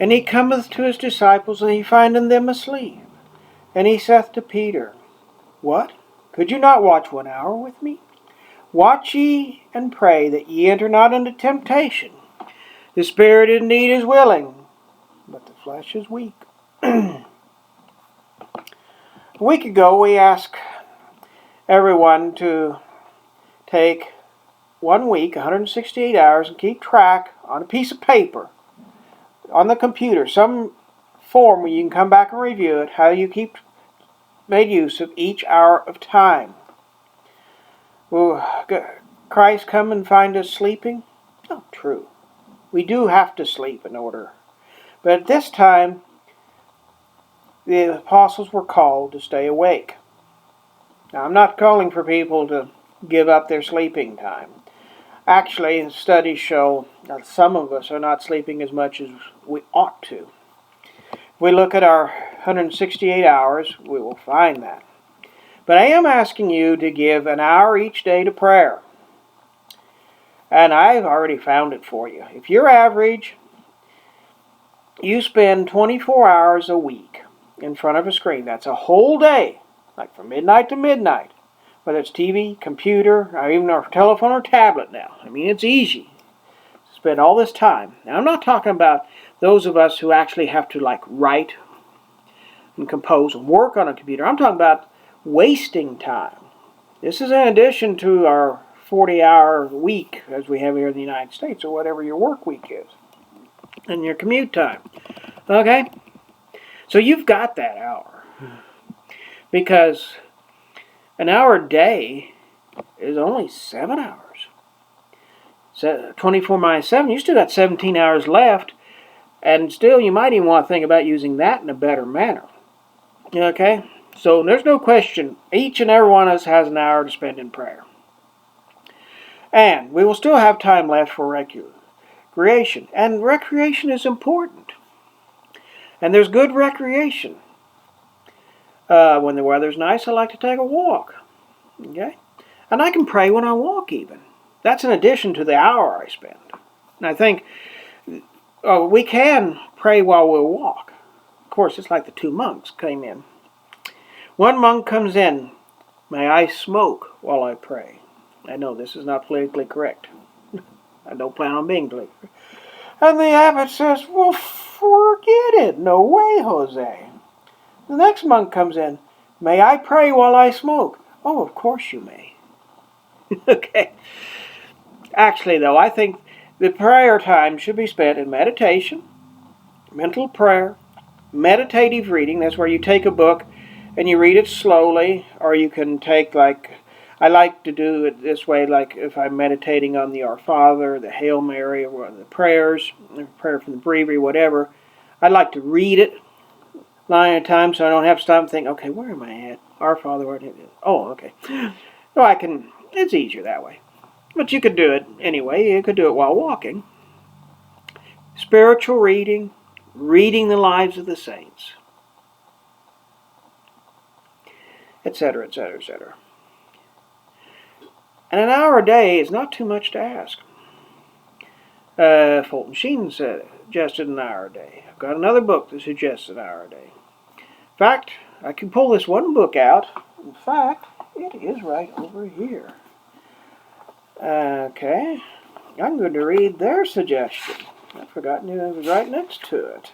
And he cometh to his disciples, and he findeth them asleep. And he saith to Peter, What? Could you not watch 1 hour with me? Watch ye and pray that ye enter not into temptation. The spirit indeed is willing, but the flesh is weak. A week ago we asked everyone to take 1 week, 168 hours, and keep track on a piece of paper, on the computer, some form where you can come back and review it, how you made use of each hour of time. Will Christ come and find us sleeping? Not true. We do have to sleep in order. But at this time, the apostles were called to stay awake. Now, I'm not calling for people to give up their sleeping time. Actually, studies show that some of us are not sleeping as much as we ought to. If we look at our 168 hours, we will find that. But I am asking you to give an hour each day to prayer. And I've already found it for you. If you're average, you spend 24 hours a week in front of a screen. That's a whole day, like from midnight to midnight. Whether it's TV, computer, or even our telephone or tablet now. I mean, it's easy to spend all this time. Now, I'm not talking about those of us who actually have to write and compose and work on a computer. I'm talking about wasting time. This is in addition to our 40-hour week as we have here in the United States, or whatever your work week is, and your commute time. Okay? So you've got that hour. Because an hour a day is only 7 hours. So 24 minus 7, you still got 17 hours left, and still you might even want to think about using that in a better manner. Okay? So there's no question, each and every one of us has an hour to spend in prayer. And we will still have time left for recreation. And recreation is important. And there's good recreation. When the weather's nice, I like to take a walk. Okay? And I can pray when I walk even. That's in addition to the hour I spend. And I think we can pray while we walk. Of course, it's like the 2 monks came in. One monk comes in, May I smoke while I pray? I know this is not politically correct. I don't plan on being politically correct. And the abbot says, well, forget it. No way, Jose. The next monk comes in, May I pray while I smoke? Oh, of course you may. Okay. Actually, though, I think the prayer time should be spent in meditation, mental prayer, meditative reading. That's where you take a book and you read it slowly, or you can take I like to do it this way, like if I'm meditating on the Our Father, the Hail Mary, or the prayers, the prayer from the breviary, whatever. I like to read it line at a time so I don't have to stop and think, okay, where am I at? Our Father, where did it? Oh, okay. So it's easier that way. But you could do it anyway. You could do it while walking. Spiritual reading, reading the lives of the saints, etc., etc., etc. And an hour a day is not too much to ask. Fulton Sheen suggested an hour a day. I've got another book that suggests an hour a day. In fact, I can pull this one book out. In fact, it is right over here. Okay. I'm going to read their suggestion. I've forgotten it was right next to it.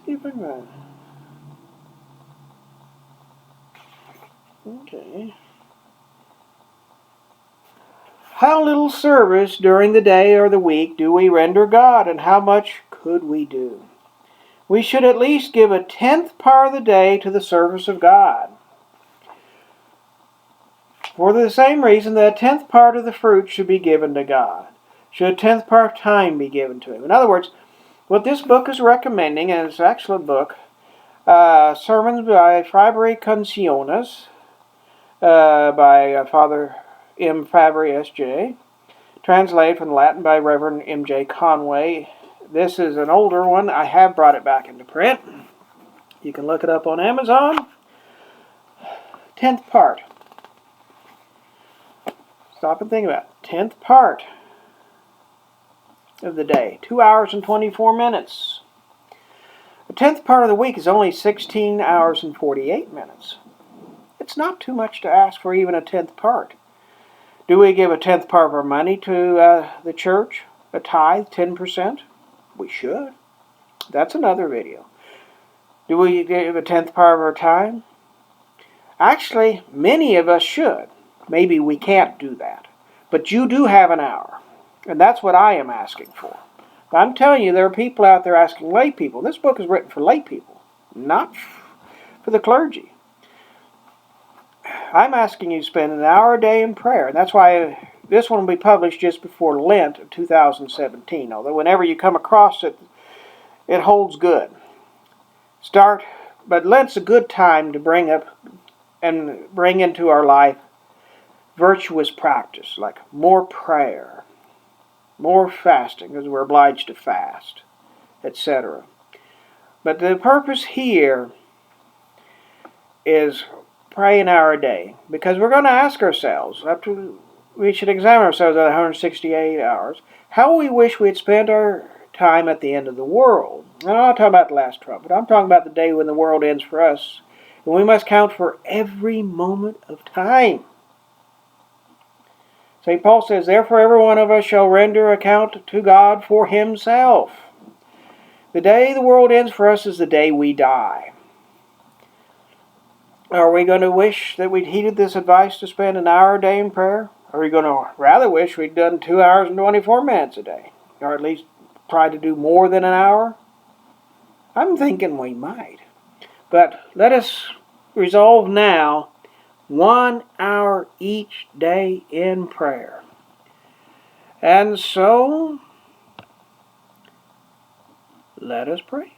See if I can. Okay. How little service during the day or the week do we render God, and how much could we do? We should at least give 1/10 part of the day to the service of God. For the same reason that 1/10 part of the fruit should be given to God. Should 1/10 part of time be given to Him. In other words, what this book is recommending, and it's an excellent book, Sermons by Fabri Canciones, by Father M. Fabri, S.J., translated from the Latin by Reverend M.J. Conway. This is an older one. I have brought it back into print. You can look it up on Amazon. 10th part. Stop and think about it. 10th part of the day, 2 hours and 24 minutes. The 10th part of the week is only 16 hours and 48 minutes. It's not too much to ask for even a 10th part. Do we give a 10th part of our money to the church? A tithe, 10%? We should. That's another video. Do we give a 10th part of our time? Actually, many of us should. Maybe we can't do that. But you do have an hour. And that's what I am asking for. But I'm telling you, there are people out there asking lay people. This book is written for lay people, not for the clergy. I'm asking you to spend an hour a day in prayer. And that's why this one will be published just before Lent of 2017. Although whenever you come across it, it holds good. But Lent's a good time to bring up and bring into our life virtuous practice, like more prayer, more fasting, because we're obliged to fast, etc. But the purpose here is pray an hour a day, because we're going to ask ourselves, we should examine ourselves at 168 hours, how we wish we had spent our time at the end of the world. And I'm not talking about the last trumpet. I'm talking about the day when the world ends for us. And we must count for every moment of time. St. Paul says, therefore every one of us shall render account to God for himself. The day the world ends for us is the day we die. Are we going to wish that we'd heeded this advice to spend an hour a day in prayer? Or are we going to rather wish we'd done 2 hours and 24 minutes a day? Or at least try to do more than an hour? I'm thinking we might. But let us resolve now 1 hour each day in prayer. And so, let us pray.